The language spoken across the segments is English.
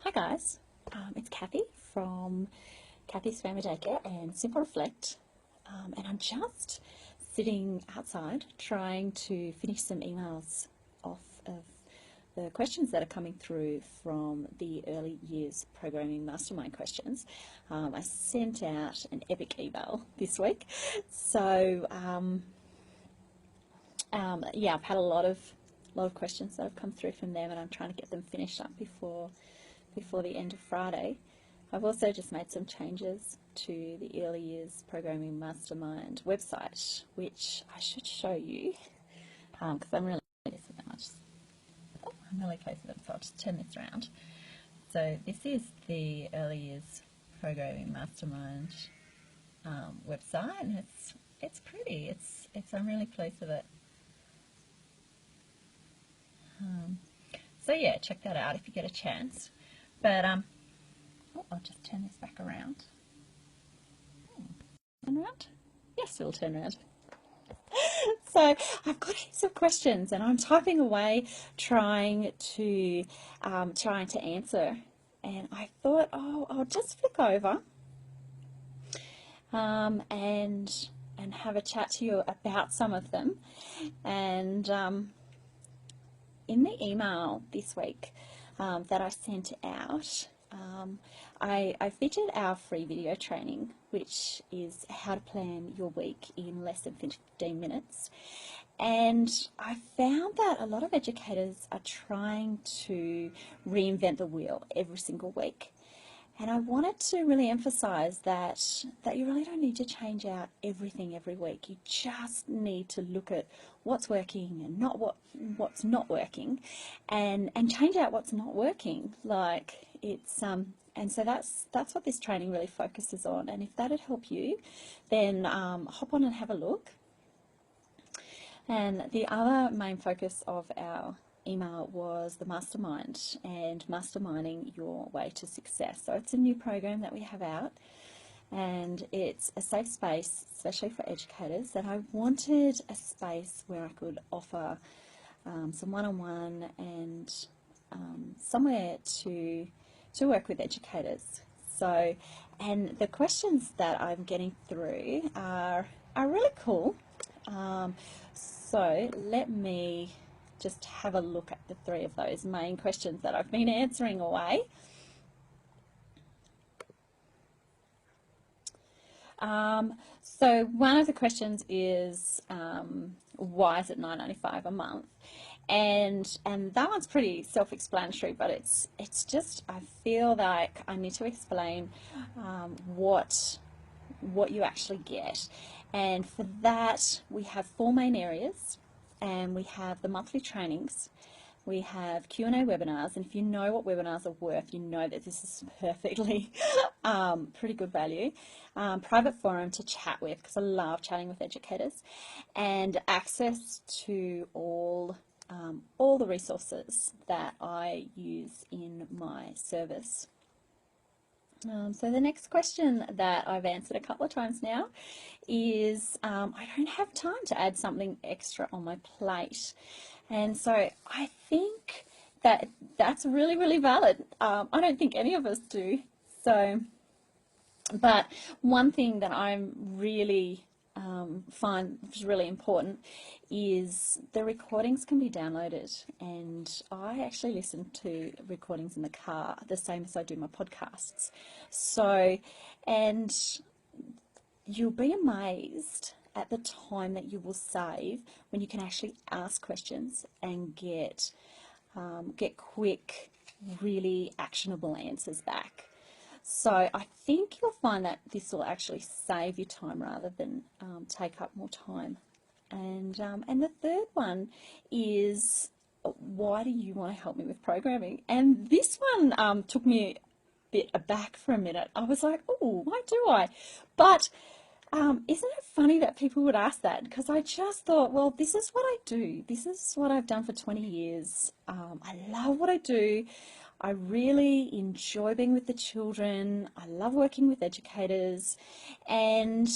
Hi guys, it's Kathy from Kathy's Family Daycare and Simple Reflect, and I'm just sitting outside trying to finish some emails off of the questions that are coming through from the early years programming mastermind questions. I sent out an epic email this week, so yeah, I've had a lot of questions that have come through from them, and I'm trying to get them finished up before the end of Friday. I've also just made some changes to the Early Years Programming Mastermind website, which I should show you because I'm really pleased with them. I'm really pleased with them, so I'll just turn this around. So this is the Early Years Programming Mastermind website, and it's pretty. I'm really pleased with it. So yeah, check that out if you get a chance. But I'll just turn this back around. Turn around? Yes, it'll turn around. So I've got heaps of questions, and I'm typing away, trying to answer. And I thought, oh, I'll just flick over and have a chat to you about some of them. And in the email this week that I sent out, I featured our free video training, which is how to plan your week in less than 15 minutes. And I found that a lot of educators are trying to reinvent the wheel every single week. And I wanted to really emphasize that you really don't need to change out everything every week. You just need to look at what's working and not what's not working, and change out what's not working. Like and so that's what this training really focuses on. And if that'd help you, then hop on and have a look. And the other main focus of our email was the mastermind and masterminding your way to success. So it's a new program that we have out, and it's a safe space, especially for educators. And I wanted a space where I could offer some one-on-one and somewhere to work with educators. So, and the questions that I'm getting through are really cool. So let me just have a look at the three of those main questions that I've been answering away. So one of the questions is, why is it $9.95 a month? And that one's pretty self-explanatory, but it's just, I feel like I need to explain what you actually get. And for that, we have four main areas, and we have the monthly trainings, we have Q&A webinars, and if you know what webinars are worth, you know that this is perfectly pretty good value. Private forum to chat with, because I love chatting with educators, and access to all the resources that I use in my service. So the next question that I've answered a couple of times now is, I don't have time to add something extra on my plate. And so I think that that's really, really valid. I don't think any of us do. So, but one thing that I'm really find is really important is the recordings can be downloaded, and I actually listen to recordings in the car the same as I do my podcasts. So, and you'll be amazed at the time that you will save when you can actually ask questions and get quick, really actionable answers back. So I think you'll find that this will actually save you time rather than take up more time. And the third one is, why do you want to help me with programming? And this one took me a bit aback for a minute. I was like, oh, why do I? But isn't it funny that people would ask that? Because I just thought, well, this is what I do. This is what I've done for 20 years. I love what I do. I really enjoy being with the children. I love working with educators. And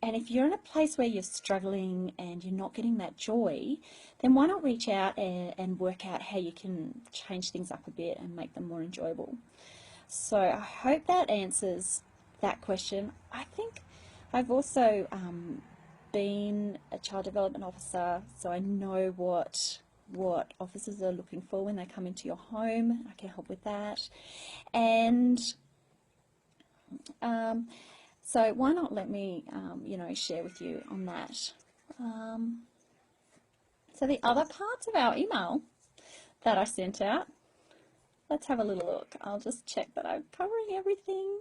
and if you're in a place where you're struggling and you're not getting that joy, then why not reach out and work out how you can change things up a bit and make them more enjoyable. So I hope that answers that question. I think I've also been a child development officer, so I know what officers are looking for when they come into your home. I can help with that. And so why not let me, share with you on that. So the other parts of our email that I sent out, let's have a little look. I'll just check that I'm covering everything.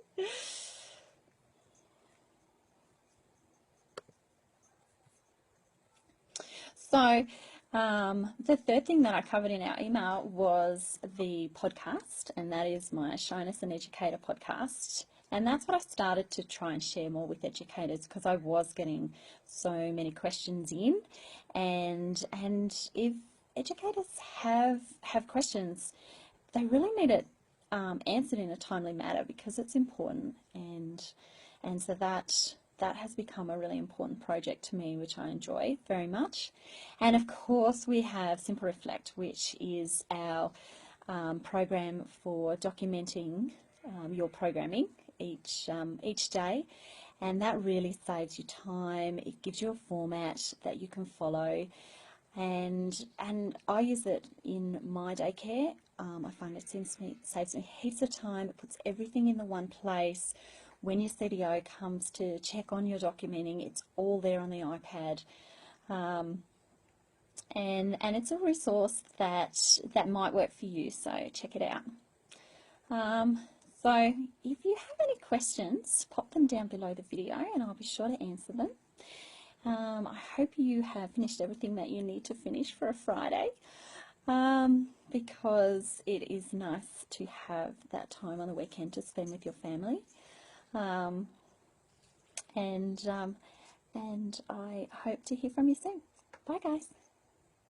So the third thing that I covered in our email was the podcast, and that is my Shyness and Educator podcast. And that's what I started to try and share more with educators, because I was getting so many questions in, and if educators have questions, they really need it answered in a timely manner, because it's important, and so that has become a really important project to me, which I enjoy very much. And of course we have Simple Reflect, which is our program for documenting your programming each day, and that really saves you time. It gives you a format that you can follow, and I use it in my daycare. I find it saves me heaps of time. It puts everything in the one place. When your CDO comes to check on your documenting, it's all there on the iPad, and it's a resource that might work for you. So check it out. So if you have any questions, pop them down below the video, and I'll be sure to answer them. I hope you have finished everything that you need to finish for a Friday, because it is nice to have that time on the weekend to spend with your family. And I hope to hear from you soon. Bye, guys.